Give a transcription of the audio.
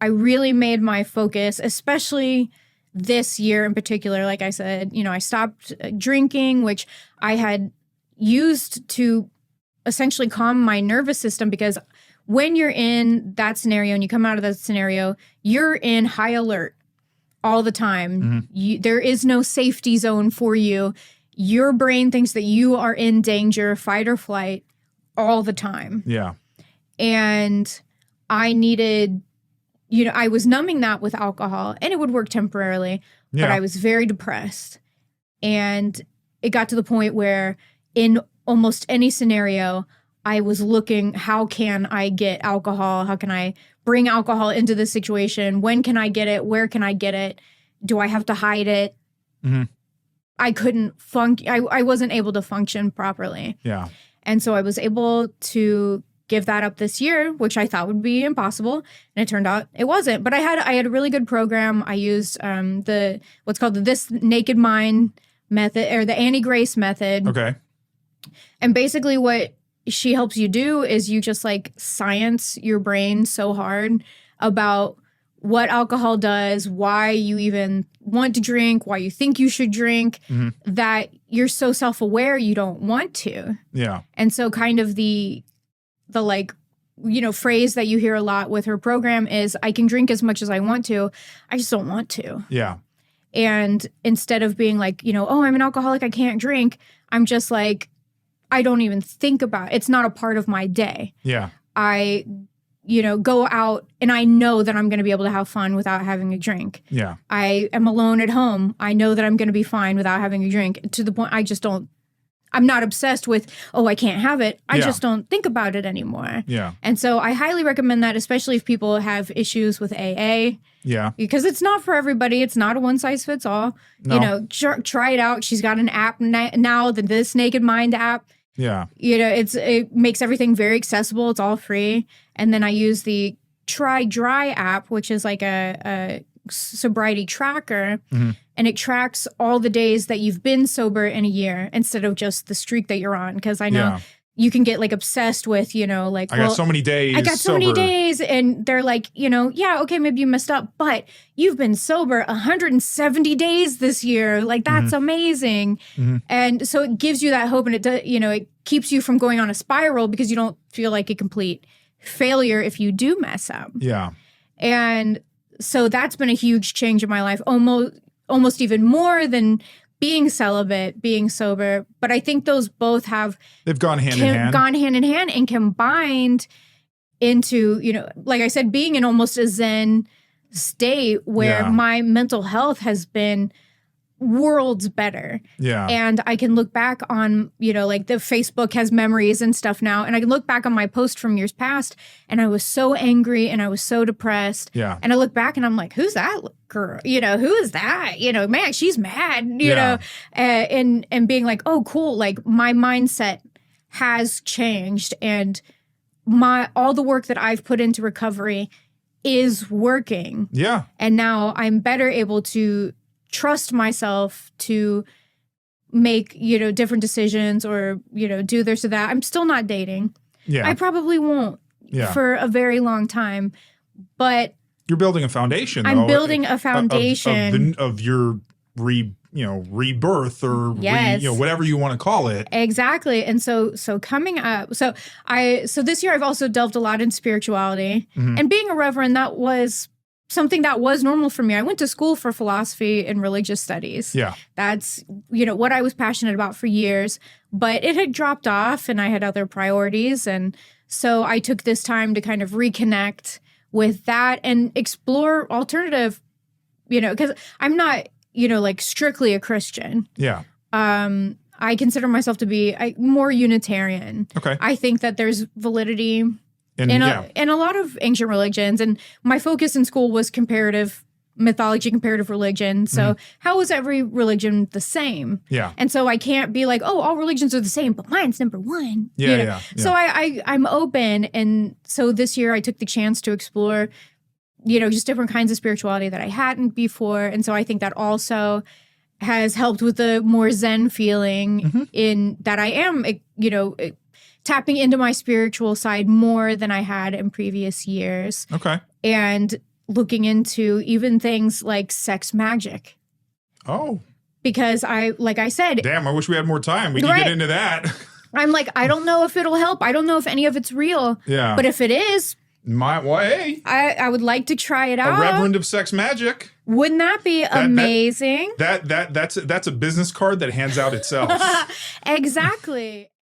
I really made my focus, especially this year in particular. Like I said, I stopped drinking, which I had used to essentially calm my nervous system, because when you're in that scenario and you come out of that scenario, you're in high alert all the time. There is no safety zone for you. Your brain thinks that you are in danger, fight or flight, all the time. Yeah. And I needed, I was numbing that with alcohol, and it would work temporarily, but I was very depressed. And it got to the point where in almost any scenario, I was looking, how can I get alcohol? How can I bring alcohol into this situation? When can I get it? Where can I get it? Do I have to hide it? I couldn't I wasn't able to function properly. Yeah. And so I was able to give that up this year, which I thought would be impossible. And it turned out it wasn't. But I had a really good program. I used what's called the This Naked Mind method, or the Annie Grace method. Okay. And basically what she helps you do is you just like science your brain so hard about what alcohol does, why you even want to drink, why you think you should drink, that you're so self-aware you don't want to. Yeah. And so kind of the like, phrase that you hear a lot with her program is, I can drink as much as I want to, I just don't want to. Yeah. And instead of being like, oh, I'm an alcoholic, I can't drink, I'm just like, I don't even think about it. It's not a part of my day. Yeah. I, go out and I know that I'm going to be able to have fun without having a drink. Yeah. I am alone at home. I know that I'm going to be fine without having a drink, to the point I'm not obsessed with, oh, I can't have it. I just don't think about it anymore. Yeah. And so I highly recommend that, especially if people have issues with AA. Yeah. Because it's not for everybody. It's not a one size fits all. No. Try it out. She's got an app now, the This Naked Mind app. Yeah. It makes everything very accessible. It's all free. And then I use the Try Dry app, which is like a sobriety tracker, and it tracks all the days that you've been sober in a year instead of just the streak that you're on. Because I know you can get like obsessed with, like, I got so many days. I got so many days, and they're like, okay, maybe you messed up, but you've been sober 170 days this year. Like, that's amazing. And so it gives you that hope, and it does, it keeps you from going on a spiral, because you don't feel like a complete failure if you do mess up. Yeah. And so that's been a huge change in my life, almost even more than being celibate, being sober. But I think those both they've gone hand in hand and combined into, like I said, being in almost a Zen state where my mental health has been worlds better. Yeah. And I can look back on, like the Facebook has memories and stuff now. And I can look back on my post from years past, and I was so angry and I was so depressed. Yeah. And I look back and I'm like, who's that girl? Who is that? Man, she's mad, know, and being like, oh, cool. Like, my mindset has changed, and all the work that I've put into recovery is working. Yeah. And now I'm better able to trust myself to make, different decisions, or, do this or that. I'm still not dating. Yeah. I probably won't for a very long time, but you're building a foundation. I'm building a foundation of your rebirth, or whatever you want to call it. Exactly. And so coming up, so this year I've also delved a lot in spirituality, and being a reverend, that was something that was normal for me. I went to school for philosophy and religious studies. Yeah. That's, what I was passionate about for years, but it had dropped off and I had other priorities. And so I took this time to kind of reconnect with that and explore alternative, because I'm not, like strictly a Christian. Yeah. I consider myself to be more Unitarian. Okay. I think that there's validity in a lot of ancient religions, and my focus in school was comparative mythology, comparative religion. So how is every religion the same? Yeah. And so I can't be like, oh, all religions are the same, but mine's number one. Yeah. So I'm open. And so this year I took the chance to explore, just different kinds of spirituality that I hadn't before. And so I think that also has helped with the more Zen feeling in that I am, tapping into my spiritual side more than I had in previous years. Okay. And looking into even things like sex magic. Oh. Because like I said. Damn, I wish we had more time. We can get into that. I'm like, I don't know if it'll help. I don't know if any of it's real. Yeah. But if it is. Hey. I would like to try it out. A reverend of sex magic. Wouldn't that be amazing? That's a business card that hands out itself. Exactly.